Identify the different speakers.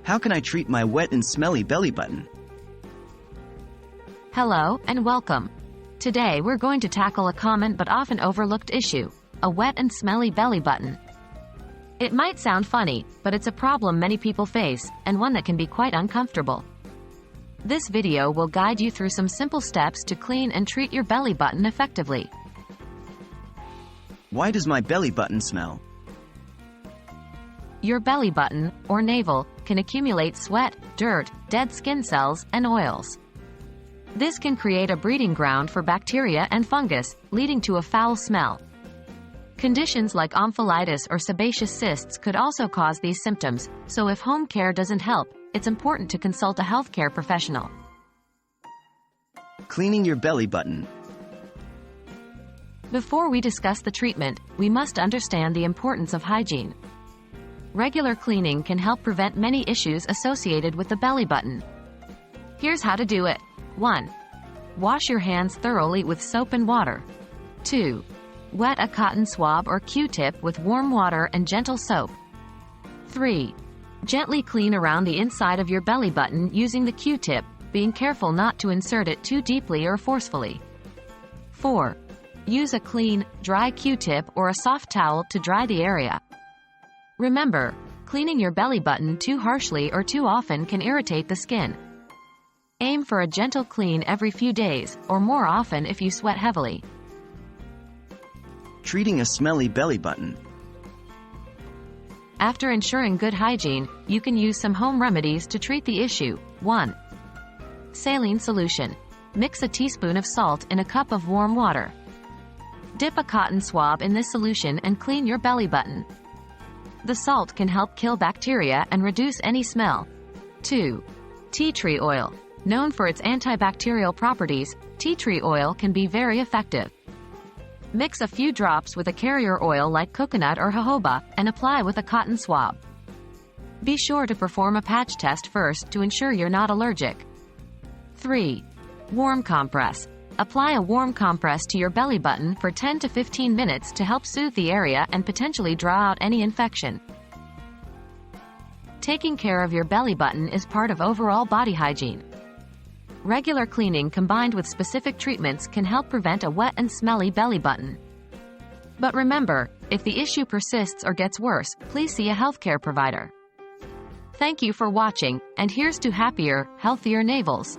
Speaker 1: How can I treat my wet and smelly belly button?
Speaker 2: Hello and welcome. Today we're going to tackle a common but often overlooked issue, a wet and smelly belly button. It might sound funny, but it's a problem many people face, and one that can be quite uncomfortable. This video will guide you through some simple steps to clean and treat your belly button effectively.
Speaker 1: Why does my belly button smell?
Speaker 2: Your belly button, or navel, can accumulate sweat, dirt, dead skin cells, and oils. This can create a breeding ground for bacteria and fungus, leading to a foul smell. Conditions like omphalitis or sebaceous cysts could also cause these symptoms, so if home care doesn't help, it's important to consult a healthcare professional.
Speaker 1: Cleaning your belly button.
Speaker 2: Before we discuss the treatment, we must understand the importance of hygiene. Regular cleaning can help prevent many issues associated with the belly button. Here's how to do it. 1. Wash your hands thoroughly with soap and water. 2. Wet a cotton swab or Q-tip with warm water and gentle soap. 3. Gently clean around the inside of your belly button using the Q-tip, being careful not to insert it too deeply or forcefully. 4. Use a clean, dry Q-tip or a soft towel to dry the area. Remember, cleaning your belly button too harshly or too often can irritate the skin. Aim for a gentle clean every few days, or more often if you sweat heavily.
Speaker 1: Treating a smelly belly button.
Speaker 2: After ensuring good hygiene, you can use some home remedies to treat the issue. 1. Saline solution. Mix a teaspoon of salt in a cup of warm water. Dip a cotton swab in this solution and clean your belly button. The salt can help kill bacteria and reduce any smell. 2. Tea tree oil. Known for its antibacterial properties, tea tree oil can be very effective. Mix a few drops with a carrier oil like coconut or jojoba, and apply with a cotton swab. Be sure to perform a patch test first to ensure you're not allergic. 3. Warm compress. Apply a warm compress to your belly button for 10 to 15 minutes to help soothe the area and potentially draw out any infection. Taking care of your belly button is part of overall body hygiene. Regular cleaning combined with specific treatments can help prevent a wet and smelly belly button. But remember, if the issue persists or gets worse, please see a healthcare provider. Thank you for watching, and here's to happier, healthier navels.